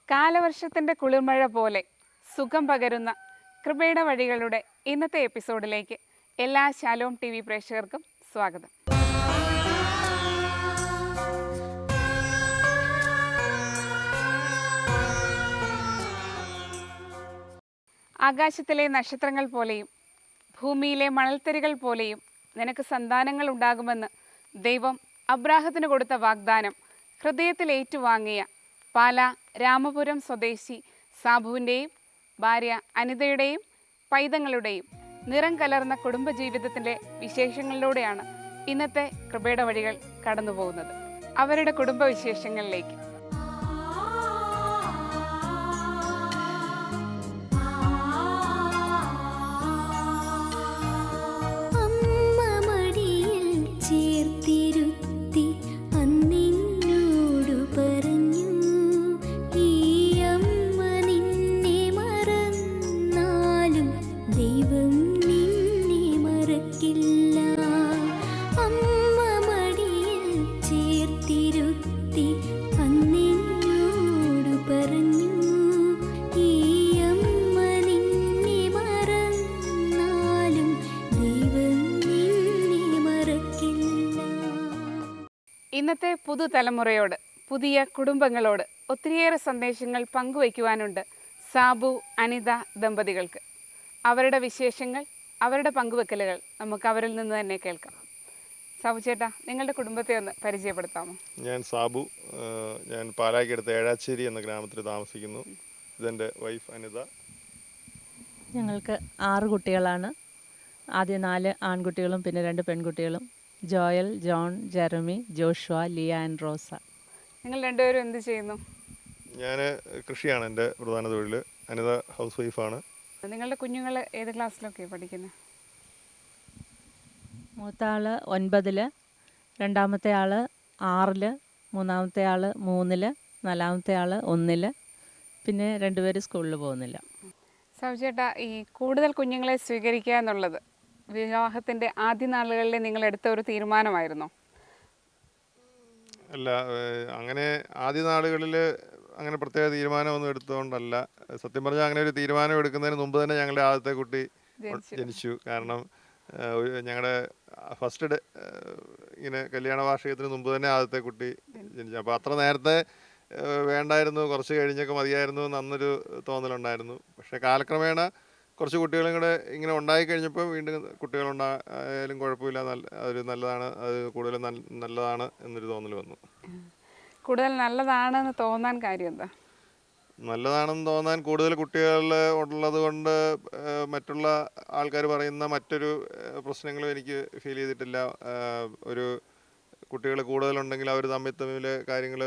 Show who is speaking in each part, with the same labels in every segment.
Speaker 1: കാലവർഷത്തിൻ്റെ കുളിർമഴ പോലെ സുഖം പകരുന്ന കൃപയുടെ വഴികളുടെ ഇന്നത്തെ എപ്പിസോഡിലേക്ക് എല്ലാ ശാലോം TV പ്രേക്ഷകർക്കും സ്വാഗതം. ആകാശത്തിലെ നക്ഷത്രങ്ങൾ പോലെയും ഭൂമിയിലെ മണൽത്തരികൾ പോലെയും നിനക്ക് സന്താനങ്ങൾ ഉണ്ടാകുമെന്ന് ദൈവം അബ്രാഹത്തിന് കൊടുത്ത വാഗ്ദാനം ഹൃദയത്തിൽ ഏറ്റുവാങ്ങിയ പാലാ രാമപുരം സ്വദേശി സാബുവിൻ്റെയും ഭാര്യ അനിതയുടെയും പൈതങ്ങളുടെയും നിറം കലർന്ന കുടുംബജീവിതത്തിൻ്റെ വിശേഷങ്ങളിലൂടെയാണ് ഇന്നത്തെ കൃപയുടെ വഴികൾ കടന്നു പോകുന്നത്. അവരുടെ കുടുംബവിശേഷങ്ങളിലേക്ക്. ഇന്നത്തെ പുതുതലമുറയോട്, പുതിയ കുടുംബങ്ങളോട് ഒത്തിരിയേറെ സന്ദേശങ്ങൾ പങ്കുവയ്ക്കുവാനുണ്ട് സാബു അനിത ദമ്പതികൾക്ക്. അവരുടെ വിശേഷങ്ങൾ, അവരുടെ പങ്കുവെക്കലുകൾ നമുക്ക് അവരിൽ നിന്ന് തന്നെ കേൾക്കാം. സാബു ചേട്ടാ, നിങ്ങളുടെ കുടുംബത്തെ ഒന്ന് പരിചയപ്പെടുത്താമോ?
Speaker 2: ഞാൻ സാബു. ഞാൻ പാലായ്ക്കടുത്ത് ഏഴാച്ചേരി എന്ന ഗ്രാമത്തിൽ താമസിക്കുന്നു. ഇതെൻ്റെ വൈഫ് അനിത.
Speaker 3: ഞങ്ങൾക്ക് 6 കുട്ടികളാണ്. ആദ്യം 4 ആൺകുട്ടികളും പിന്നെ 2 പെൺകുട്ടികളും. Joel, John, Jeremy, Joshua, Leah and Rosa.
Speaker 1: നിങ്ങൾ രണ്ടുപേരും എന്ത് ചെയ്യുന്നു?
Speaker 2: ഞാൻ കൃഷിയാണ് എൻ്റെ പ്രധാന തൊഴിൽ. അനിത ഹൗസ് വൈഫാണ്.
Speaker 1: നിങ്ങളുടെ കുഞ്ഞുങ്ങൾ ഏത് ക്ലാസ്സിലൊക്കെ പഠിക്കുന്നത്?
Speaker 3: മൂത്ത ആൾ 9-ൽ, രണ്ടാമത്തെ ആൾ 6-ൽ, മൂന്നാമത്തെ ആൾ 3-ൽ, നാലാമത്തെ ആൾ 1-ൽ, പിന്നെ 2 പേര് സ്കൂളിൽ പോകുന്നില്ല.
Speaker 1: സാബു ചേട്ടാ, ഈ കൂടുതൽ കുഞ്ഞുങ്ങളെ സ്വീകരിക്കുക എന്നുള്ളത് വിവാഹത്തിൻ്റെ ആദ്യ നാളുകളിൽ നിങ്ങളെടുത്ത ഒരു തീരുമാനമായിരുന്നോ?
Speaker 2: അല്ല, അങ്ങനെ ആദ്യ നാളുകളിൽ അങ്ങനെ പ്രത്യേക തീരുമാനമൊന്നും എടുത്തുകൊണ്ടല്ല. സത്യം പറഞ്ഞാൽ അങ്ങനെ ഒരു തീരുമാനം എടുക്കുന്നതിന് മുമ്പ് തന്നെ ഞങ്ങളുടെ ആദ്യത്തെ കുട്ടി ജനിച്ചു. കാരണം ഞങ്ങളുടെ ഫസ്റ്റ് ഇങ്ങനെ കല്യാണ വാർഷികത്തിന് മുമ്പ് തന്നെ ആദ്യത്തെ കുട്ടി ജനിച്ചു. അപ്പോൾ അത്ര നേരത്തെ വേണ്ടായിരുന്നു, കുറച്ച് കഴിഞ്ഞൊക്കെ മതിയായിരുന്നു എന്നൊരു തോന്നലുണ്ടായിരുന്നു. പക്ഷേ കാലക്രമേണ കുറച്ച് കുട്ടികളും കൂടെ ഇങ്ങനെ ഉണ്ടായി കഴിഞ്ഞപ്പോൾ വീണ്ടും കുട്ടികളുണ്ടായാലും കുഴപ്പമില്ല, അതൊരു നല്ലതാണ്, അത് കൂടുതൽ നല്ലതാണ് എന്നൊരു തോന്നൽ വന്നു.
Speaker 1: കൂടുതൽ നല്ലതാണെന്ന് തോന്നാൻ കാര്യം എന്താ?
Speaker 2: നല്ലതാണെന്ന് തോന്നാൻ കൂടുതൽ കുട്ടികൾ ഉള്ളത് കൊണ്ട് മറ്റുള്ള ആൾക്കാർ പറയുന്ന മറ്റൊരു പ്രശ്നങ്ങളും എനിക്ക് ഫീൽ ചെയ്തിട്ടില്ല. ഒരു കുട്ടികൾ കൂടുതലുണ്ടെങ്കിൽ അവർ തമ്മിൽ കാര്യങ്ങൾ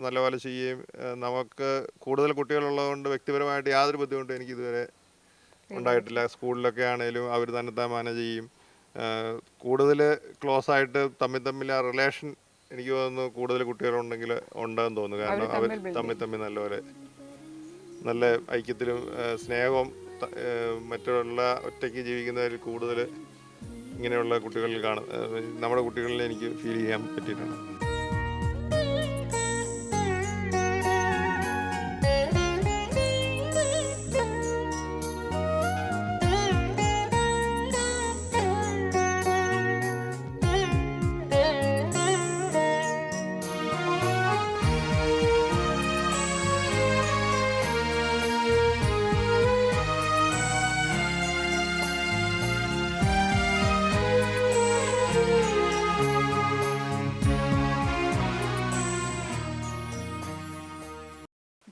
Speaker 2: നല്ലപോലെ ചെയ്യുകയും നമുക്ക് കൂടുതൽ കുട്ടികളുള്ളതുകൊണ്ട് വ്യക്തിപരമായിട്ട് യാതൊരു ബുദ്ധിമുട്ടും എനിക്ക് ഇതുവരെ ഉണ്ടായിട്ടില്ല. സ്കൂളിലൊക്കെ ആണെങ്കിലും അവർ തന്നെ മാനേജ് ചെയ്യും. കൂടുതൽ ക്ലോസ് ആയിട്ട് തമ്മിൽ ആ റിലേഷൻ എനിക്ക് തോന്നുന്നു കൂടുതൽ കുട്ടികളുണ്ടെങ്കിൽ ഉണ്ടെന്ന് തോന്നുന്നു. കാരണം അവർ തമ്മിൽ നല്ലപോലെ നല്ല ഐക്യത്തിലും സ്നേഹവും മറ്റുള്ള ഒറ്റയ്ക്ക് ജീവിക്കുന്നതിൽ കൂടുതൽ ഇങ്ങനെയുള്ള കുട്ടികളിൽ നമ്മുടെ കുട്ടികളിൽ എനിക്ക് ഫീൽ ചെയ്യാൻ പറ്റിയിട്ടുണ്ട്.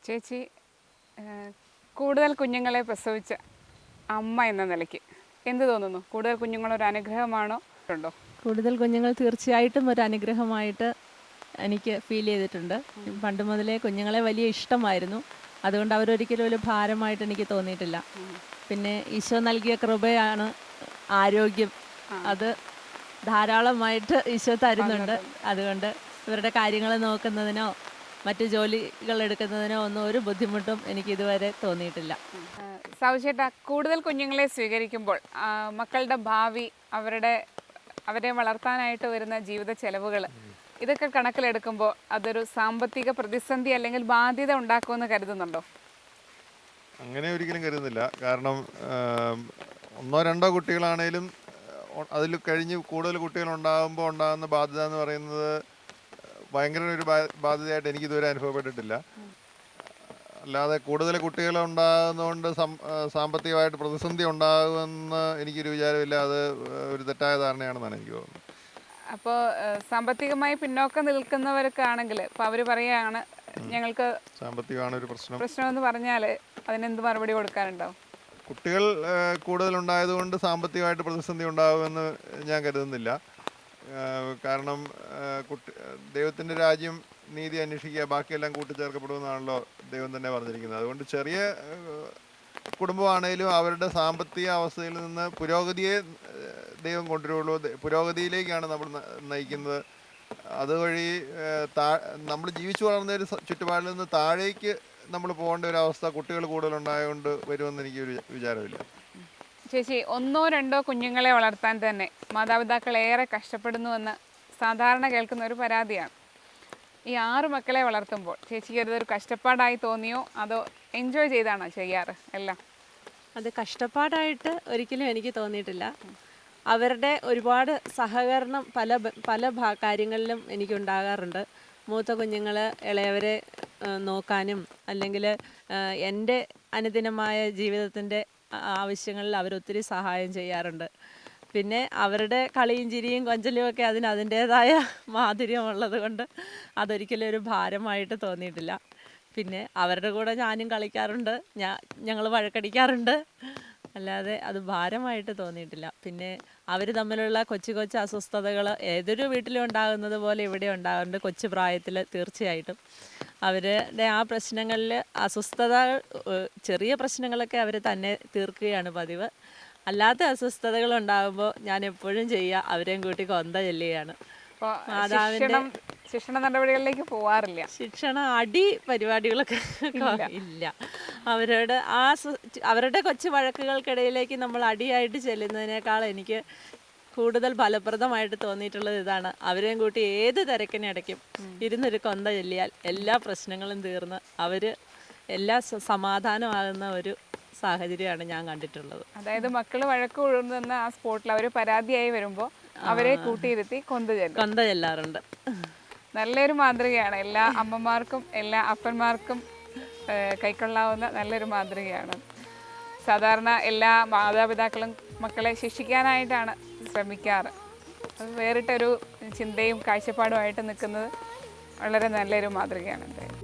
Speaker 1: ചേച്ചി, കൂടുതൽ കുഞ്ഞുങ്ങളെ പ്രസവിച്ച അമ്മ എന്ന നിലയ്ക്ക് എന്ത് തോന്നുന്നു? കൂടുതൽ കുഞ്ഞുങ്ങളൊരു അനുഗ്രഹമാണോ ഉണ്ടോ?
Speaker 3: കൂടുതൽ കുഞ്ഞുങ്ങൾ തീർച്ചയായിട്ടും ഒരു അനുഗ്രഹമായിട്ട് എനിക്ക് ഫീൽ ചെയ്തിട്ടുണ്ട്. പണ്ട് മുതലേ കുഞ്ഞുങ്ങളെ വലിയ ഇഷ്ടമായിരുന്നു. അതുകൊണ്ട് അവരൊരിക്കലും ഒരു ഭാരമായിട്ട് എനിക്ക് തോന്നിയിട്ടില്ല. പിന്നെ ഈശോ നൽകിയ കൃപയാണ് ആരോഗ്യം. അത് ധാരാളമായിട്ട് ഈശോ തരുന്നുണ്ട്. അതുകൊണ്ട് ഇവരുടെ കാര്യങ്ങൾ നോക്കുന്നതിനോ മറ്റ് ജോലികൾ എടുക്കുന്നതിനോ ഒന്നും ഒരു ബുദ്ധിമുട്ടും എനിക്ക് ഇതുവരെ തോന്നിയിട്ടില്ല.
Speaker 1: സാബു ചേട്ടാ, കൂടുതൽ കുഞ്ഞുങ്ങളെ സ്വീകരിക്കുമ്പോൾ മക്കളുടെ ഭാവി, അവരെ വളർത്താനായിട്ട് വരുന്ന ജീവിത ചെലവുകൾ ഇതൊക്കെ കണക്കിലെടുക്കുമ്പോൾ അതൊരു സാമ്പത്തിക പ്രതിസന്ധി അല്ലെങ്കിൽ ബാധ്യത ഉണ്ടാക്കുമെന്ന് കരുതുന്നുണ്ടോ?
Speaker 2: അങ്ങനെ ഒരിക്കലും കരുതുന്നില്ല. കാരണം ഒന്നോ രണ്ടോ കുട്ടികളാണേലും അതിൽ കഴിഞ്ഞ് കൂടുതൽ കുട്ടികളുണ്ടാകുമ്പോൾ ഉണ്ടാകുന്ന ബാധ്യത എന്ന് പറയുന്നത് ഭയങ്കര ഒരു ബാധ്യതയായിട്ട് എനിക്കിതുവരെ അനുഭവപ്പെട്ടിട്ടില്ല. അല്ലാതെ കൂടുതൽ കുട്ടികൾ ഉണ്ടാകുന്നതുകൊണ്ട് സാമ്പത്തികമായിട്ട് പ്രതിസന്ധി ഉണ്ടാകുമെന്ന് എനിക്കൊരു വിചാരമില്ല. അത് ഒരു തെറ്റായ ധാരണയാണെന്നാണ് എനിക്ക് തോന്നുന്നത്.
Speaker 1: അപ്പോൾ സാമ്പത്തികമായി പിന്നോക്കം നിൽക്കുന്നവർക്കാണെങ്കിൽ ഇപ്പോൾ അവർ പറയുകയാണ് ഞങ്ങൾക്ക്
Speaker 2: സാമ്പത്തികമാണ് ഒരു പ്രശ്നം.
Speaker 1: പ്രശ്നമെന്ന് പറഞ്ഞാൽ അതിനെന്ത് മറുപടി കൊടുക്കാനുണ്ടാവും?
Speaker 2: കുട്ടികൾ കൂടുതലുണ്ടായതുകൊണ്ട് സാമ്പത്തികമായിട്ട് പ്രതിസന്ധി ഉണ്ടാകുമെന്ന് ഞാൻ കരുതുന്നില്ല. കാരണം ദൈവത്തിൻ്റെ രാജ്യം നീതി അന്വേഷിക്കുക, ബാക്കിയെല്ലാം കൂട്ടിച്ചേർക്കപ്പെടുമെന്നാണല്ലോ ദൈവം തന്നെ പറഞ്ഞിരിക്കുന്നത്. അതുകൊണ്ട് ചെറിയ കുടുംബമാണേലും അവരുടെ സാമ്പത്തിക അവസ്ഥയിൽ നിന്ന് പുരോഗതിയെ ദൈവം കൊണ്ടുവരുള്ളൂ. പുരോഗതിയിലേക്കാണ് നമ്മൾ നയിക്കുന്നത്. അതുവഴി നമ്മൾ ജീവിച്ചു വളർന്ന ഒരു ചുറ്റുപാടിൽ നിന്ന് താഴേക്ക് നമ്മൾ പോകേണ്ട ഒരു അവസ്ഥ കുട്ടികൾ കൂടുതലുണ്ടായതുകൊണ്ട് വരുമെന്ന് എനിക്കൊരു വിചാരമില്ല.
Speaker 1: ചേച്ചി, ഒന്നോ രണ്ടോ കുഞ്ഞുങ്ങളെ വളർത്താൻ തന്നെ മാതാപിതാക്കൾ ഏറെ കഷ്ടപ്പെടുന്നുവെന്ന് സാധാരണ കേൾക്കുന്ന ഒരു പരാതിയാണ്. ഈ 6 മക്കളെ വളർത്തുമ്പോൾ ചേച്ചിക്ക് അതൊരു കഷ്ടപ്പാടായി തോന്നിയോ അതോ എൻജോയ് ചെയ്താണോ ചെയ്യാറ് എല്ലാം?
Speaker 3: അത് കഷ്ടപ്പാടായിട്ട് ഒരിക്കലും എനിക്ക് തോന്നിയിട്ടില്ല. അവരുടെ ഒരുപാട് സഹകരണം പല കാര്യങ്ങളിലും എനിക്കുണ്ടാകാറുണ്ട്. മൂത്ത കുഞ്ഞുങ്ങൾ ഇളയവരെ നോക്കാനും അല്ലെങ്കിൽ എൻ്റെ അനുദിനമായ ജീവിതത്തിൻ്റെ ആവശ്യങ്ങളിൽ അവരൊത്തിരി സഹായം ചെയ്യാറുണ്ട്. പിന്നെ അവരുടെ കളിയും ചിരിയും കൊഞ്ചലും ഒക്കെ അതിൻ്റേതായ മാധുര്യമുള്ളത് കൊണ്ട് അതൊരിക്കലും ഒരു ഭാരമായിട്ട് തോന്നിയിട്ടില്ല. പിന്നെ അവരുടെ കൂടെ ഞാനും കളിക്കാറുണ്ട്, ഞങ്ങൾ വഴക്കടിക്കാറുണ്ട്, അല്ലാതെ അത് ഭാരമായിട്ട് തോന്നിയിട്ടില്ല. പിന്നെ അവർ തമ്മിലുള്ള കൊച്ചു അസ്വസ്ഥതകൾ ഏതൊരു വീട്ടിലും ഉണ്ടാകുന്നത് പോലെ ഇവിടെ ഉണ്ടാകുന്നുണ്ട്. കൊച്ചു പ്രായത്തിൽ തീർച്ചയായിട്ടും അവരുടെ ആ പ്രശ്നങ്ങളിൽ ചെറിയ പ്രശ്നങ്ങളൊക്കെ അവർ തന്നെ തീർക്കുകയാണ് പതിവ്. അല്ലാത്ത അസ്വസ്ഥതകൾ ഉണ്ടാകുമ്പോൾ ഞാൻ എപ്പോഴും ചെയ്യുക അവരെയും കൂട്ടി കൊന്ത ചെല്ലുകയാണ്.
Speaker 1: മാതാവിൻ്റെ ശിക്ഷണ നടപടികളിലേക്ക് പോവാറില്ല.
Speaker 3: അടി പരിപാടികളൊക്കെ ഇല്ല. അവരുടെ കൊച്ചു വഴക്കുകൾക്കിടയിലേക്ക് നമ്മൾ അടിയായിട്ട് ചെല്ലുന്നതിനേക്കാൾ എനിക്ക് കൂടുതൽ ഫലപ്രദമായിട്ട് തോന്നിയിട്ടുള്ളത് ഇതാണ്. അവരെയും കൂട്ടി ഏത് തിരക്കിനിടയ്ക്കും ഇരുന്നൊരു കൊന്ത ചൊല്ലിയാൽ എല്ലാ പ്രശ്നങ്ങളും തീർന്ന് എല്ലാ സമാധാനമാകുന്ന ഒരു സാഹചര്യമാണ് ഞാൻ കണ്ടിട്ടുള്ളത്.
Speaker 1: അതായത് മക്കൾ വഴക്ക് കൊള്ളുന്ന ആ സ്പോട്ടിൽ അവർ പരാതിയായി വരുമ്പോൾ അവരെ കൂട്ടിയിരുത്തി കൊന്ത ചെല്ലാറുണ്ട്. നല്ലൊരു മാതൃകയാണ്. എല്ലാ അമ്മമാർക്കും എല്ലാ അപ്പന്മാർക്കും കൈക്കൊള്ളാവുന്ന നല്ലൊരു മാതൃകയാണ്. സാധാരണ എല്ലാ മാതാപിതാക്കളും മക്കളെ ശിക്ഷിക്കാനായിട്ടാണ് ശ്രമിക്കാറ്. അത് വേറിട്ടൊരു ചിന്തയും കാഴ്ചപ്പാടുമായിട്ട് നിൽക്കുന്നത് വളരെ നല്ലൊരു മാതൃകയാണ്. എന്തായാലും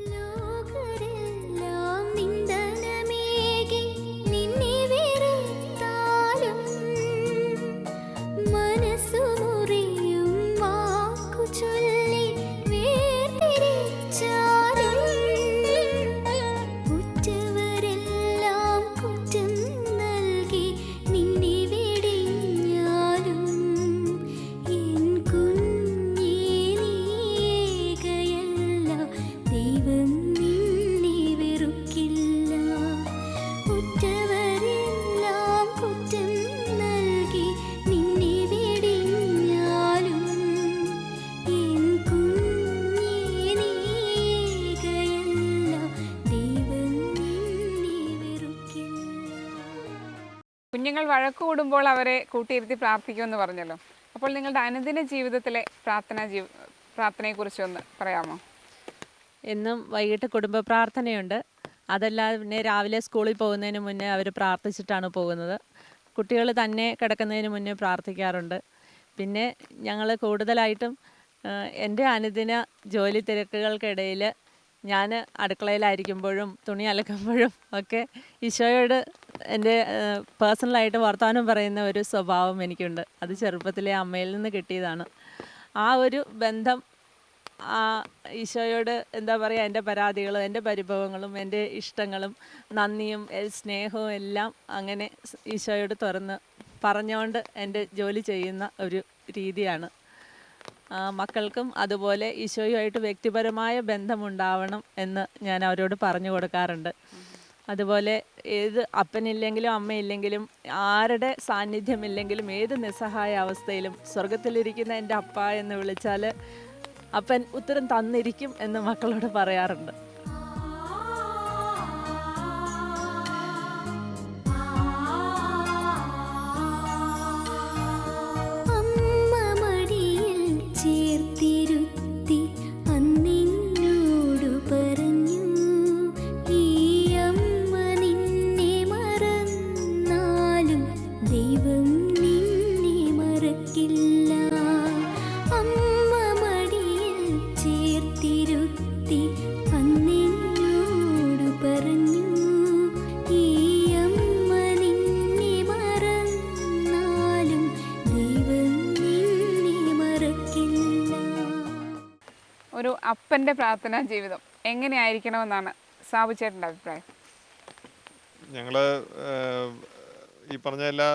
Speaker 1: കുഞ്ഞുങ്ങൾ വഴക്ക് കൂടുമ്പോൾ അവരെ കൂട്ടിയിരുത്തി പ്രാർത്ഥിക്കുമെന്ന് പറഞ്ഞല്ലോ. അപ്പോൾ നിങ്ങളുടെ അനുദിന ജീവിതത്തിലെ പ്രാർത്ഥനയെക്കുറിച്ചൊന്ന് പറയാമോ?
Speaker 3: എന്നും വൈകിട്ട് കുടുംബ പ്രാർത്ഥനയുണ്ട്. അതല്ലാതെ പിന്നെ രാവിലെ സ്കൂളിൽ പോകുന്നതിന് മുന്നേ അവർ പ്രാർത്ഥിച്ചിട്ടാണ് പോകുന്നത്. കുട്ടികൾ തന്നെ കിടക്കുന്നതിന് മുന്നേ പ്രാർത്ഥിക്കാറുണ്ട്. പിന്നെ ഞങ്ങൾ കൂടുതലായിട്ടും എൻ്റെ അനുദിന ജോലി തിരക്കുകൾക്കിടയിൽ ഞാൻ അടുക്കളയിലായിരിക്കുമ്പോഴും തുണി അലക്കുമ്പോഴും ഒക്കെ ഈശോയോട് എൻ്റെ പേഴ്സണലായിട്ട് വർത്തമാനം പറയുന്ന ഒരു സ്വഭാവം എനിക്കുണ്ട്. അത് ചെറുപ്പത്തിലെ അമ്മയിൽ നിന്ന് കിട്ടിയതാണ്. ആ ഒരു ബന്ധം ഈശോയോട് എന്താ പറയുക, എൻ്റെ പരാതികളും എൻ്റെ പരിഭവങ്ങളും എൻ്റെ ഇഷ്ടങ്ങളും നന്ദിയും സ്നേഹവും എല്ലാം അങ്ങനെ ഈശോയോട് തുറന്ന് പറഞ്ഞുകൊണ്ട് എൻ്റെ ജോലി ചെയ്യുന്ന ഒരു രീതിയാണ്. മക്കൾക്കും അതുപോലെ ഈശോയുമായിട്ട് വ്യക്തിപരമായ ബന്ധമുണ്ടാവണം എന്ന് ഞാൻ അവരോട് പറഞ്ഞു കൊടുക്കാറുണ്ട്. അതുപോലെ ഏത് അപ്പനില്ലെങ്കിലും അമ്മയില്ലെങ്കിലും ആരുടെ സാന്നിധ്യമില്ലെങ്കിലും ഏത് നിസ്സഹായ അവസ്ഥയിലും സ്വർഗത്തിലിരിക്കുന്ന എൻ്റെ അപ്പ എന്ന് വിളിച്ചാൽ അപ്പൻ ഉത്തരം തന്നിരിക്കും എന്ന് മക്കളോട് പറയാറുണ്ട്.
Speaker 1: ഒരു അപ്പൻ്റെ പ്രാർത്ഥനാ ജീവിതം എങ്ങനെയായിരിക്കണമെന്നാണ് സാബു ചേട്ടൻ്റെ അഭിപ്രായം?
Speaker 2: ഞങ്ങൾ ഈ പറഞ്ഞ എല്ലാ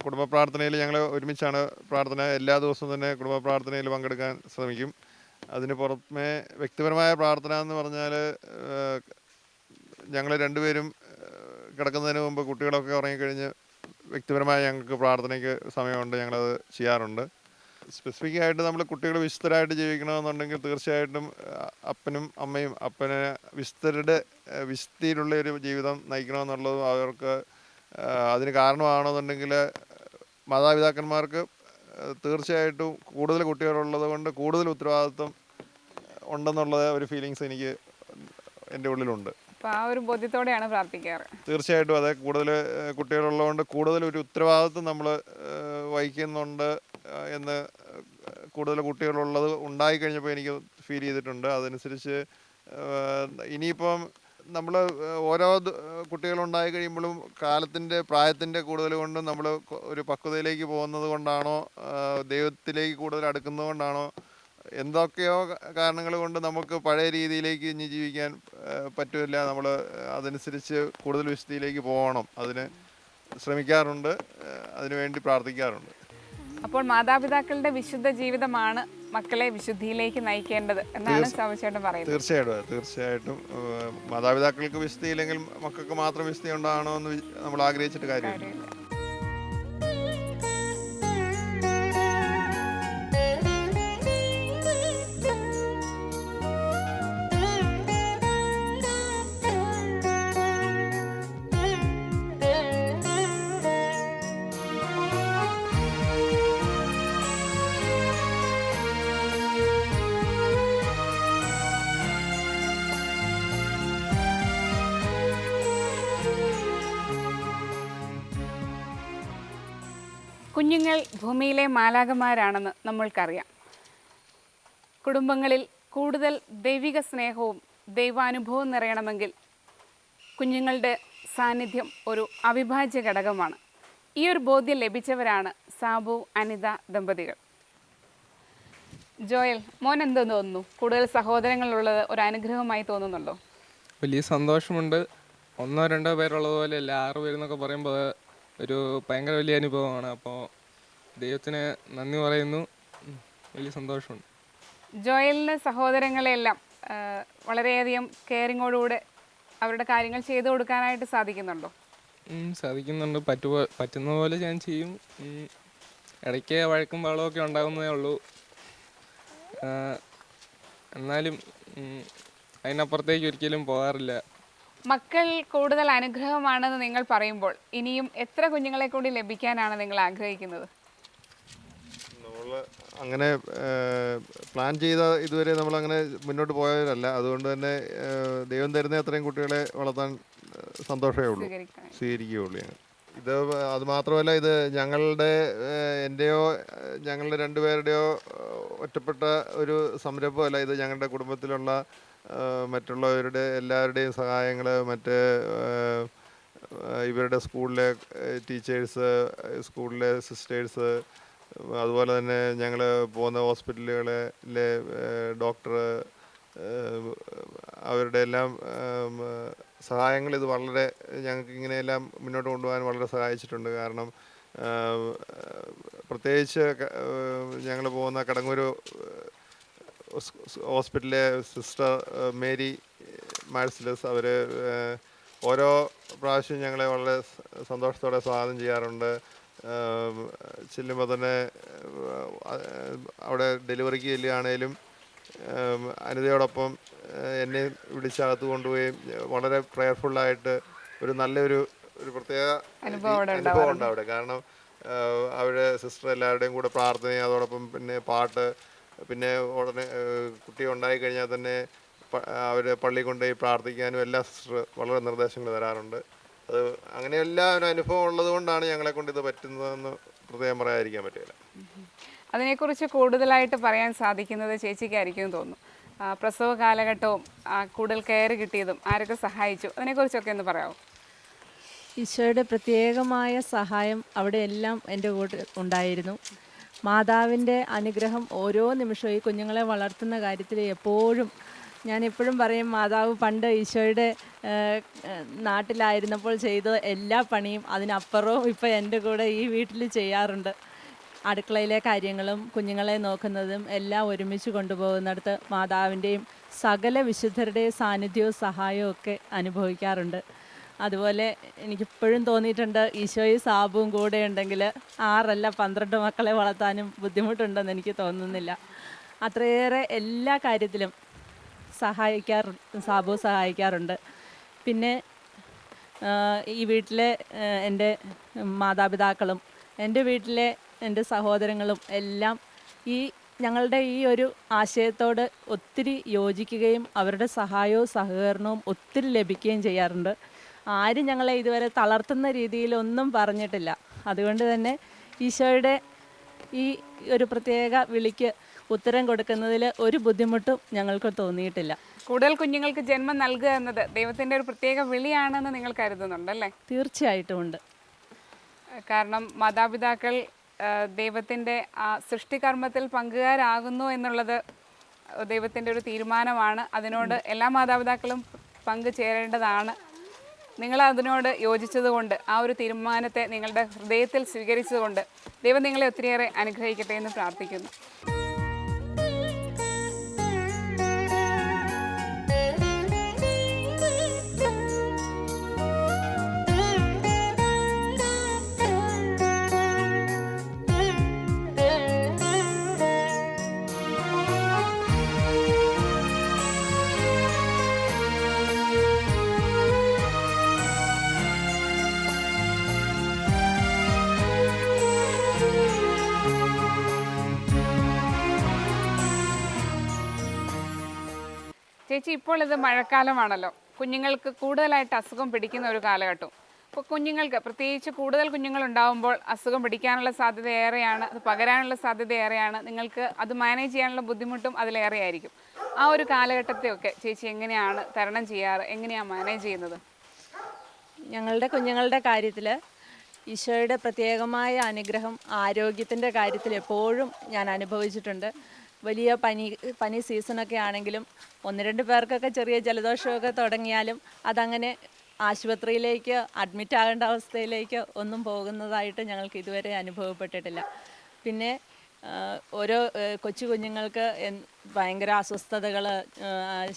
Speaker 2: കുടുംബ പ്രാർത്ഥനയിൽ ഞങ്ങൾ ഒരുമിച്ചാണ് പ്രാർത്ഥന. എല്ലാ ദിവസവും തന്നെ കുടുംബ പ്രാർത്ഥനയിൽ പങ്കെടുക്കാൻ ശ്രമിക്കും. അതിന് പുറമെ വ്യക്തിപരമായ പ്രാർത്ഥന എന്ന് പറഞ്ഞാൽ ഞങ്ങൾ രണ്ടുപേരും കിടക്കുന്നതിന് മുമ്പ് കുട്ടികളൊക്കെ ഉറങ്ങിക്കഴിഞ്ഞ് വ്യക്തിപരമായി ഞങ്ങൾക്ക് പ്രാർത്ഥനയ്ക്ക് സമയമുണ്ട്, ഞങ്ങളത് ചെയ്യാറുണ്ട്. സ്പെസിഫിക് ആയിട്ട് നമ്മൾ കുട്ടികൾ വിശുദ്ധരായിട്ട് ജീവിക്കണമെന്നുണ്ടെങ്കിൽ തീർച്ചയായിട്ടും അപ്പനും അമ്മയും അപ്പനെ വിശുദ്ധിയിലുള്ള ഒരു ജീവിതം നയിക്കണമെന്നുള്ളതും അവർക്ക് അതിന് കാരണമാണെന്നുണ്ടെങ്കിൽ മാതാപിതാക്കന്മാർക്ക് തീർച്ചയായിട്ടും കൂടുതൽ കുട്ടികളുള്ളത് കൊണ്ട് കൂടുതൽ ഉത്തരവാദിത്വം ഉണ്ടെന്നുള്ള ഒരു ഫീലിങ്സ് എനിക്ക് എൻ്റെ ഉള്ളിലുണ്ട്.
Speaker 1: അപ്പോൾ ആ ഒരു ബോധ്യത്തോടെയാണ് പ്രാർത്ഥിക്കാറ്.
Speaker 2: തീർച്ചയായിട്ടും അതെ, കൂടുതൽ കുട്ടികളുള്ളതുകൊണ്ട് കൂടുതൽ ഒരു ഉത്തരവാദിത്വം നമ്മൾ വഹിക്കുന്നുണ്ട് എന്ന് കൂടുതൽ കുട്ടികളുള്ളത് ഉണ്ടായിക്കഴിഞ്ഞപ്പോൾ എനിക്ക് ഫീൽ ചെയ്തിട്ടുണ്ട്. അതനുസരിച്ച് ഇനിയിപ്പം നമ്മൾ ഓരോ കുട്ടികളുണ്ടായി കഴിയുമ്പോഴും പ്രായത്തിൻ്റെ കൂടുതൽ കൊണ്ടും നമ്മൾ ഒരു പക്വതയിലേക്ക് പോകുന്നത് കൊണ്ടാണോ ദൈവത്തിലേക്ക് കൂടുതൽ അടുക്കുന്നത് കൊണ്ടാണോ എന്തൊക്കെയോ കാരണങ്ങൾ കൊണ്ട് നമുക്ക് പഴയ രീതിയിലേക്ക് ഇനി ജീവിക്കാൻ പറ്റില്ല. നമ്മൾ അതനുസരിച്ച് കൂടുതൽ വിശുദ്ധിയിലേക്ക് പോകണം, അതിന് ശ്രമിക്കാറുണ്ട്, അതിനുവേണ്ടി പ്രാർത്ഥിക്കാറുണ്ട്.
Speaker 1: അപ്പോൾ മാതാപിതാക്കളുടെ വിശുദ്ധ ജീവിതമാണ് മക്കളെ വിശുദ്ധിയിലേക്ക് നയിക്കേണ്ടത് എന്നാണ് സാബുചേട്ടൻ പറയുന്നത്.
Speaker 2: തീർച്ചയായിട്ടും മാതാപിതാക്കൾക്ക് വിശുദ്ധിയില്ലെങ്കിൽ മക്കൾക്ക് മാത്രം വിശുദ്ധി ഉണ്ടാകണോ എന്ന് നമ്മൾ ആഗ്രഹിച്ചിട്ട് കാര്യമില്ല.
Speaker 1: കുഞ്ഞുങ്ങൾ ഭൂമിയിലെ മാലാഖമാരാണെന്ന് നമ്മൾക്കറിയാം. കുടുംബങ്ങളിൽ കൂടുതൽ ദൈവിക സ്നേഹവും ദൈവാനുഭവവും നിറയണമെങ്കിൽ കുഞ്ഞുങ്ങളുടെ സാന്നിധ്യം ഒരു അവിഭാജ്യ ഘടകമാണ്. ഈ ഒരു ബോധ്യം ലഭിച്ചവരാണ് സാബു അനിത ദമ്പതികൾ. ജോയൽ, മോൻ എന്തോ തോന്നുന്നു? കൂടുതൽ സഹോദരങ്ങളുള്ളത് ഒരു അനുഗ്രഹമായി തോന്നുന്നുണ്ടോ?
Speaker 4: വലിയ സന്തോഷമുണ്ട്. 1-2 പേരുള്ളതുപോലെ അല്ല, 6 പേരെന്നൊക്കെ പറയുമ്പോൾ ഒരു ഭയങ്കര വലിയ അനുഭവമാണ്. അപ്പോൾ ദൈവത്തിന് നന്ദി പറയുന്നു, വലിയ സന്തോഷമുണ്ട്.
Speaker 1: ജോയലിന് സഹോദരങ്ങളെല്ലാം വളരെയധികം കെയറിങ്ങോടുകൂടെ അവരുടെ കാര്യങ്ങൾ ചെയ്തു കൊടുക്കാനായിട്ട് സാധിക്കുന്നുണ്ടോ?
Speaker 4: സാധിക്കുന്നുണ്ട്, പറ്റുന്ന പോലെ ഞാൻ ചെയ്യും. ഇടയ്ക്ക് വഴക്കും ബഹളമൊക്കെ ഉണ്ടാകുന്നതേ ഉള്ളൂ. എന്നാലും അതിനപ്പുറത്തേക്ക് ഒരിക്കലും പോകാറില്ല.
Speaker 1: മക്കൾ കൂടുതൽ അനുഗ്രഹമാണെന്ന് നിങ്ങൾ പറയുമ്പോൾ ഇനിയും എത്ര കുഞ്ഞുങ്ങളെ കൂടി ലഭിക്കാനാണ് നിങ്ങൾ ആഗ്രഹിക്കുന്നത്?
Speaker 2: നമ്മൾ അങ്ങനെ പ്ലാൻ ചെയ്ത ഇതുവരെ നമ്മളങ്ങനെ മുന്നോട്ട് പോയവരല്ല. അതുകൊണ്ട് തന്നെ ദൈവം തരുന്ന അത്രയും കുട്ടികളെ വളർത്താൻ സന്തോഷമേ ഉള്ളൂ, സ്വീകരിക്കുകയുള്ളൂ. അത് മാത്രമല്ല, ഇത് എൻ്റെയോ ഞങ്ങളുടെ രണ്ടുപേരുടെയോ ഒറ്റപ്പെട്ട ഒരു സംരംഭമല്ല. ഇത് ഞങ്ങളുടെ കുടുംബത്തിലുള്ള മറ്റുള്ളവരുടെ എല്ലാവരുടെയും സഹായങ്ങൾ, ഇവരുടെ സ്കൂളിലെ ടീച്ചേഴ്സ്, സ്കൂളിലെ സിസ്റ്റേഴ്സ്, അതുപോലെ തന്നെ ഞങ്ങൾ പോകുന്ന ഹോസ്പിറ്റലുകളിലെ ഡോക്ടർ, അവരുടെ എല്ലാം സഹായങ്ങൾ ഇത് വളരെ ഞങ്ങൾക്ക് ഇങ്ങനെയെല്ലാം മുന്നോട്ട് കൊണ്ടുപോകാൻ വളരെ സഹായിച്ചിട്ടുണ്ട്. കാരണം പ്രത്യേകിച്ച് ഞങ്ങൾ പോകുന്ന കടങ്ങൂർ ഹോസ്പിറ്റലിലെ സിസ്റ്റർ മേരി മാഴ്സിലസ്, അവർ ഓരോ പ്രാവശ്യം ഞങ്ങളെ വളരെ സന്തോഷത്തോടെ സ്വാഗതം ചെയ്യാറുണ്ട്. ചെല്ലുമ്പോൾ തന്നെ അവിടെ ഡെലിവറിക്ക് ചെല്ലുകയാണേലും അനിതയോടൊപ്പം എന്നെ വിളിച്ചകത്ത് കൊണ്ടുപോയി വളരെ പ്രയർഫുള്ളായിട്ട് ഒരു നല്ലൊരു പ്രത്യേക അനുഭവം ഉണ്ട് അവിടെ. കാരണം അവരുടെ സിസ്റ്റർ എല്ലാവരുടെയും കൂടെ പ്രാർത്ഥനയും അതോടൊപ്പം പിന്നെ പാട്ട്, പിന്നെ ഉടനെ കുട്ടി ഉണ്ടായി കഴിഞ്ഞാൽ തന്നെ അവർ പള്ളി കൊണ്ടുപോയി പ്രാർത്ഥിക്കാനും എല്ലാ സിസ്റ്റർ വളരെ നിർദ്ദേശങ്ങൾ തരാറുണ്ട്. അത് അങ്ങനെയെല്ലാ ഒരു അനുഭവം ഉള്ളത് കൊണ്ടാണ് ഞങ്ങളെ കൊണ്ട് ഇത് പറ്റുന്നതെന്ന് പ്രത്യേകം പറയാതിരിക്കാൻ പറ്റില്ല.
Speaker 1: അതിനെക്കുറിച്ച് കൂടുതലായിട്ട് പറയാൻ സാധിക്കുന്നത് ചേച്ചിക്കായിരിക്കും തോന്നുന്നു. പ്രസവ കാലഘട്ടവും കൂടുതൽ കെയർ കിട്ടിയതും ആരൊക്കെ സഹായിച്ചു, അതിനെക്കുറിച്ചൊക്കെ ഒന്ന് പറയാമോ?
Speaker 3: ഈശോയുടെ പ്രത്യേകമായ സഹായം അവിടെ എല്ലാം എൻ്റെ കൂടെ ഉണ്ടായിരുന്നു. മാതാവിൻ്റെ അനുഗ്രഹം ഓരോ നിമിഷവും ഈ കുഞ്ഞുങ്ങളെ വളർത്തുന്ന കാര്യത്തിൽ എപ്പോഴും ഞാൻ എപ്പോഴും പറയും, മാതാവ് പണ്ട് ഈശോയുടെ നാട്ടിലായിരുന്നപ്പോൾ ചെയ്ത എല്ലാ പണിയും അതിനപ്പുറവും ഇപ്പോൾ എൻ്റെ കൂടെ ഈ വീട്ടിൽ ചെയ്യാറുണ്ട്. അടുക്കളയിലെ കാര്യങ്ങളും കുഞ്ഞുങ്ങളെ നോക്കുന്നതും എല്ലാം ഒരുമിച്ച് കൊണ്ടുപോകുന്നിടത്ത് മാതാവിൻ്റെയും സകല വിശുദ്ധരുടെയും സാന്നിധ്യവും സഹായവും ഒക്കെ അനുഭവിക്കാറുണ്ട്. അതുപോലെ എനിക്കിപ്പോഴും തോന്നിയിട്ടുണ്ട്, ഈശോയും സാബുവും കൂടെ ഉണ്ടെങ്കിൽ 6 അല്ല 12 മക്കളെ വളർത്താനും ബുദ്ധിമുട്ടുണ്ടെന്ന് എനിക്ക് തോന്നുന്നില്ല. അത്രയേറെ എല്ലാ കാര്യത്തിലും സാബു സഹായിക്കാറുണ്ട്. പിന്നെ ഈ വീട്ടിലെ എൻ്റെ മാതാപിതാക്കളും എൻ്റെ വീട്ടിലെ എൻ്റെ സഹോദരങ്ങളും എല്ലാം ഞങ്ങളുടെ ഈ ഒരു ആശയത്തോട് ഒത്തിരി യോജിക്കുകയും അവരുടെ സഹായവും സഹകരണവും ഒത്തിരി ലഭിക്കുകയും ചെയ്യാറുണ്ട്. ആരും ഞങ്ങളെ ഇതുവരെ തളർത്തുന്ന രീതിയിലൊന്നും പറഞ്ഞിട്ടില്ല. അതുകൊണ്ട് തന്നെ ഈശോയുടെ ഈ ഒരു പ്രത്യേക വിളിക്ക് ഉത്തരം കൊടുക്കുന്നതിൽ ഒരു ബുദ്ധിമുട്ടും ഞങ്ങൾക്ക് തോന്നിയിട്ടില്ല.
Speaker 1: കൂടുതൽ കുഞ്ഞുങ്ങൾക്ക് ജന്മം നൽകുക എന്നത് ദൈവത്തിൻ്റെ ഒരു പ്രത്യേക വിളിയാണെന്ന് നിങ്ങൾ കരുതുന്നുണ്ടല്ലേ?
Speaker 3: തീർച്ചയായിട്ടും ഉണ്ട്.
Speaker 1: കാരണം മാതാപിതാക്കൾ ദൈവത്തിൻ്റെ ആ സൃഷ്ടികർമ്മത്തിൽ പങ്കുകാരാകുന്നു എന്നുള്ളത് ദൈവത്തിൻ്റെ ഒരു തീരുമാനമാണ്. അതിനോട് എല്ലാ മാതാപിതാക്കളും പങ്കുചേരേണ്ടതാണ്. നിങ്ങൾ അതിനോട് യോജിച്ചതുകൊണ്ട്, ആ ഒരു തീരുമാനത്തെ നിങ്ങളുടെ ഹൃദയത്തിൽ സ്വീകരിച്ചതുകൊണ്ട് ദൈവം നിങ്ങളെ ഒത്തിരിയേറെ അനുഗ്രഹിക്കട്ടെ എന്ന് പ്രാർത്ഥിക്കുന്നു. ചേച്ചി, ഇപ്പോൾ ഇത് മഴക്കാലമാണല്ലോ. കുഞ്ഞുങ്ങൾക്ക് കൂടുതലായിട്ട് അസുഖം പിടിക്കുന്ന ഒരു കാലഘട്ടം. അപ്പോൾ കുഞ്ഞുങ്ങൾക്ക്, പ്രത്യേകിച്ച് കൂടുതൽ കുഞ്ഞുങ്ങളുണ്ടാകുമ്പോൾ അസുഖം പിടിക്കാനുള്ള സാധ്യത ഏറെയാണ്, അത് പകരാനുള്ള സാധ്യത ഏറെയാണ്. നിങ്ങൾക്ക് അത് മാനേജ് ചെയ്യാനുള്ള ബുദ്ധിമുട്ടും അതിലേറെ ആയിരിക്കും. ആ ഒരു കാലഘട്ടത്തെയൊക്കെ ചേച്ചി എങ്ങനെയാണ് തരണം ചെയ്യാറ്, എങ്ങനെയാണ് മാനേജ് ചെയ്യുന്നത്?
Speaker 3: ഞങ്ങളുടെ കുഞ്ഞുങ്ങളുടെ കാര്യത്തിൽ ഈശോയുടെ പ്രത്യേകമായ അനുഗ്രഹം ആരോഗ്യത്തിൻ്റെ കാര്യത്തിൽ എപ്പോഴും ഞാൻ അനുഭവിച്ചിട്ടുണ്ട്. വലിയ പനി സീസണൊക്കെ ആണെങ്കിലും 1-2 പേർക്കൊക്കെ ചെറിയ ജലദോഷമൊക്കെ തുടങ്ങിയാലും അതങ്ങനെ ആശുപത്രിയിലേക്ക് അഡ്മിറ്റ് ആകേണ്ട അവസ്ഥയിലേക്ക് ഒന്നും പോകുന്നതായിട്ട് ഞങ്ങൾക്ക് ഇതുവരെ അനുഭവപ്പെട്ടിട്ടില്ല. പിന്നെ ഓരോ കൊച്ചു കുഞ്ഞുങ്ങൾക്ക് ഭയങ്കര അസ്വസ്ഥതകൾ,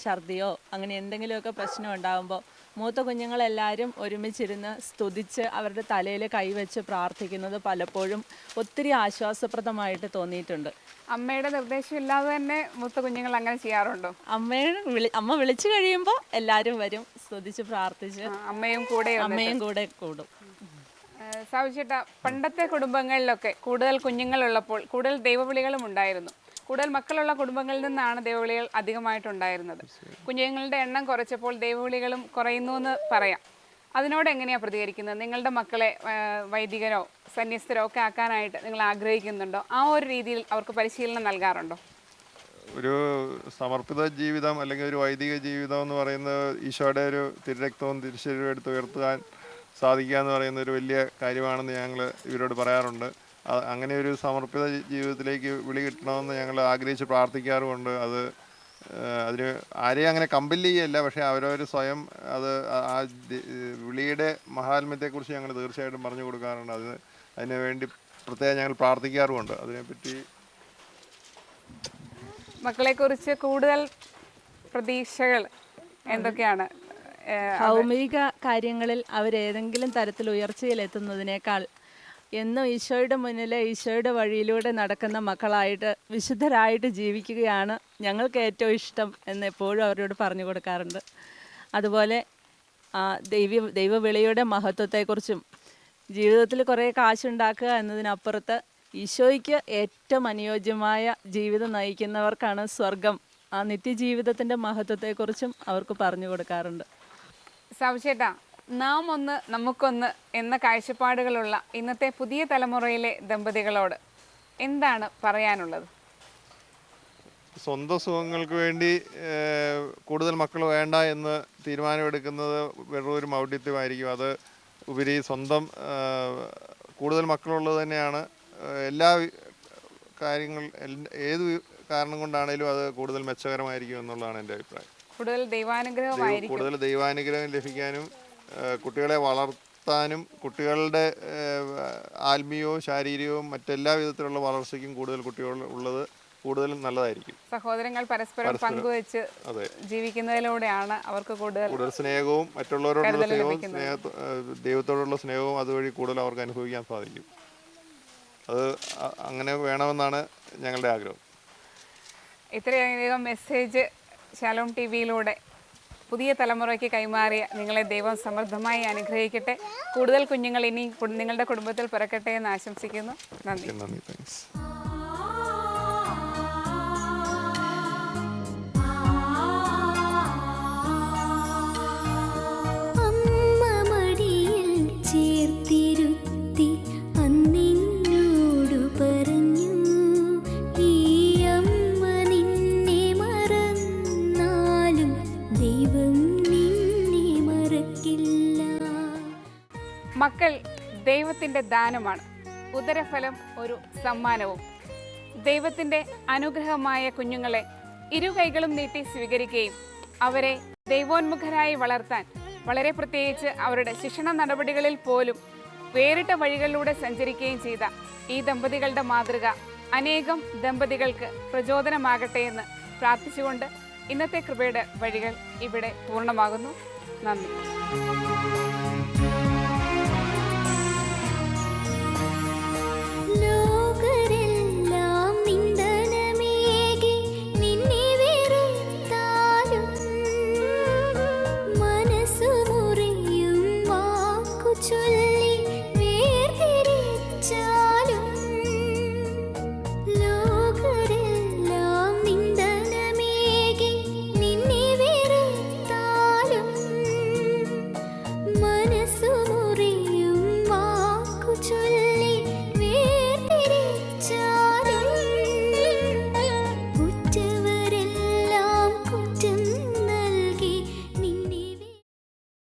Speaker 3: ഛർദിയോ അങ്ങനെ എന്തെങ്കിലുമൊക്കെ പ്രശ്നം ഉണ്ടാകുമ്പോൾ മൂത്ത കുഞ്ഞുങ്ങളെല്ലാവരും ഒരുമിച്ചിരുന്ന് സ്തുതിച്ച് അവരുടെ തലയിൽ കൈവച്ച് പ്രാർത്ഥിക്കുന്നത് പലപ്പോഴും ഒത്തിരി ആശ്വാസപ്രദമായിട്ട് തോന്നിയിട്ടുണ്ട്.
Speaker 1: അമ്മയുടെ നിർദ്ദേശമില്ലാതെ തന്നെ മൂത്ത കുഞ്ഞുങ്ങൾ അങ്ങനെ ചെയ്യാറുണ്ടോ?
Speaker 3: അമ്മ വിളിച്ചു കഴിയുമ്പോൾ എല്ലാവരും വരും, സ്തുതിച്ച് പ്രാർത്ഥിച്ച് അമ്മയും കൂടെ കൂടും.
Speaker 1: സാവിച്ചേട്ടാ, പണ്ടത്തെ കുടുംബങ്ങളിലൊക്കെ കൂടുതൽ കുഞ്ഞുങ്ങളുള്ളപ്പോൾ കൂടുതൽ ദൈവവിളികളും ഉണ്ടായിരുന്നു. കൂടുതൽ മക്കളുള്ള കുടുംബങ്ങളിൽ നിന്നാണ് ദൈവവിളികൾ അധികമായിട്ടുണ്ടായിരുന്നത്. കുഞ്ഞുങ്ങളുടെ എണ്ണം കുറച്ചപ്പോൾ ദൈവവിളികളും കുറയുന്നു എന്ന് പറയാം. അതിനോട് എങ്ങനെയാണ് പ്രതികരിക്കുന്നത്? നിങ്ങളുടെ മക്കളെ വൈദികരോ സന്യസ്തരോ ഒക്കെ ആക്കാനായിട്ട് നിങ്ങൾ ആഗ്രഹിക്കുന്നുണ്ടോ? ആ ഒരു രീതിയിൽ അവർക്ക് പരിശീലനം നൽകാറുണ്ടോ?
Speaker 2: ഒരു സമർപ്പിത ജീവിതം അല്ലെങ്കിൽ ഒരു വൈദിക ജീവിതം എന്ന് പറയുന്നത് ഈശോയുടെ ഒരു തിരുരക്തവും തിരുശരീരവും എടുത്ത് ഉയർത്താൻ സാധിക്കുക എന്ന് പറയുന്ന ഒരു വലിയ കാര്യമാണെന്ന് ഞങ്ങൾ ഇവരോട് പറയാറുണ്ട്. അങ്ങനെ ഒരു സമർപ്പിത ജീവിതത്തിലേക്ക് വിളി കിട്ടണമെന്ന് ഞങ്ങൾ ആഗ്രഹിച്ച് പ്രാർത്ഥിക്കാറുമുണ്ട്. അതിന് ആരെയും അങ്ങനെ കമ്പൽ ചെയ്യല്ല, പക്ഷേ അവരവർ സ്വയം ആ വിളിയുടെ മഹാത്മ്യത്തെക്കുറിച്ച് ഞങ്ങൾ തീർച്ചയായിട്ടും പറഞ്ഞു കൊടുക്കാറുണ്ട്. അതിനു വേണ്ടി പ്രത്യേകം ഞങ്ങൾ പ്രാർത്ഥിക്കാറുമുണ്ട്. അതിനെപ്പറ്റി
Speaker 1: മക്കളെക്കുറിച്ച് കൂടുതൽ പ്രതീക്ഷകൾ എന്തൊക്കെയാണ്?
Speaker 3: ഭൗമിക കാര്യങ്ങളിൽ അവരേതെങ്കിലും തരത്തിൽ ഉയർച്ചയിലെത്തുന്നതിനേക്കാൾ എന്നും ഈശോയുടെ മുന്നിൽ ഈശോയുടെ വഴിയിലൂടെ നടക്കുന്ന മക്കളായിട്ട് വിശുദ്ധരായിട്ട് ജീവിക്കുകയാണ് ഞങ്ങൾക്ക് ഏറ്റവും ഇഷ്ടം എന്ന് എപ്പോഴും അവരോട് പറഞ്ഞു കൊടുക്കാറുണ്ട്. അതുപോലെ ദൈവവിളിയുടെ മഹത്വത്തെക്കുറിച്ചും ജീവിതത്തിൽ കുറേ കാശുണ്ടാക്കുക എന്നതിനപ്പുറത്ത് ഈശോയ്ക്ക് ഏറ്റവും അനുയോജ്യമായ ജീവിതം നയിക്കുന്നവർക്കാണ് സ്വർഗം, ആ നിത്യജീവിതത്തിൻ്റെ മഹത്വത്തെക്കുറിച്ചും അവർക്ക് പറഞ്ഞു കൊടുക്കാറുണ്ട്.
Speaker 1: സാബുചേട്ടാ, നാം ഒന്ന് നമുക്കൊന്ന് എന്ന കാഴ്ചപ്പാടുകളുള്ള ഇന്നത്തെ പുതിയ തലമുറയിലെ ദമ്പതികളോട് എന്താണ് പറയാനുള്ളത്?
Speaker 2: സ്വന്തം സുഖങ്ങൾക്ക് വേണ്ടി കൂടുതൽ മക്കൾ വേണ്ട എന്ന് തീരുമാനമെടുക്കുന്നത് വെറും ഒരു മൗഢ്യത്വമായിരിക്കും. അത് ഉപരി സ്വന്തം കൂടുതൽ മക്കളുള്ളത് തന്നെയാണ് എല്ലാ കാര്യങ്ങൾ ഏത് കാരണം കൊണ്ടാണേലും അത് കൂടുതൽ മെച്ചകരമായിരിക്കും എന്നുള്ളതാണ് എൻ്റെ അഭിപ്രായം.
Speaker 1: കൂടുതൽ ദൈവാനുഗ്രഹമായിരിക്കും.
Speaker 2: കൂടുതൽ ദൈവാനുഗ്രഹം ലഭിക്കാനും കുട്ടികളെ വളർത്താനും കുട്ടികളുടെ ആത്മീയവും ശാരീരികവും മറ്റെല്ലാ വിധത്തിലുള്ള വളർച്ചയ്ക്കും കൂടുതൽ കുട്ടികൾ ഉള്ളത് കൂടുതലും നല്ലതായിരിക്കും.
Speaker 1: സഹോദരങ്ങൾ പരസ്പരം പങ്കുവെച്ച് ജീവിക്കുന്നതിലൂടെയാണ് അവർക്ക് കൂടുതൽ
Speaker 2: സ്നേഹവും മറ്റുള്ളവരോടുള്ള സ്നേഹവും ദൈവത്തോടുള്ള സ്നേഹവും അതുവഴി കൂടുതൽ അവർക്ക് അനുഭവിക്കാൻ സാധിക്കും. അത് അങ്ങനെ വേണമെന്നാണ് ഞങ്ങളുടെ ആഗ്രഹം.
Speaker 1: ഇത്രയധികം മെസ്സേജ് ശാലോം ടിവിയിലൂടെ പുതിയ തലമുറയ്ക്ക് കൈമാറിയ നിങ്ങളെ ദൈവം സമൃദ്ധമായി അനുഗ്രഹിക്കട്ടെ. കൂടുതൽ കുഞ്ഞുങ്ങൾ ഇനി നിങ്ങളുടെ കുടുംബത്തിൽ പിറക്കട്ടെ എന്ന് ആശംസിക്കുന്നു. നന്ദി.
Speaker 2: താങ്ക്സ്.
Speaker 1: മക്കൾ ദൈവത്തിൻ്റെ ദാനമാണ്, ഉദരഫലം ഒരു സമ്മാനവും. ദൈവത്തിൻ്റെ അനുഗ്രഹമായ കുഞ്ഞുങ്ങളെ ഇരുകൈകളും നീട്ടി സ്വീകരിക്കുകയും അവരെ ദൈവോന്മുഖരായി വളർത്താൻ വളരെ പ്രത്യേകിച്ച് അവരുടെ ശിക്ഷണ നടപടികളിൽ പോലും വേറിട്ട വഴികളിലൂടെ സഞ്ചരിക്കുകയും ചെയ്ത ഈ ദമ്പതികളുടെ മാതൃക അനേകം ദമ്പതികൾക്ക് പ്രചോദനമാകട്ടെ എന്ന് പ്രാർത്ഥിച്ചുകൊണ്ട് ഇന്നത്തെ കൃപയുടെ വഴികൾ ഇവിടെ പൂർണ്ണമാകുന്നു. നന്ദി.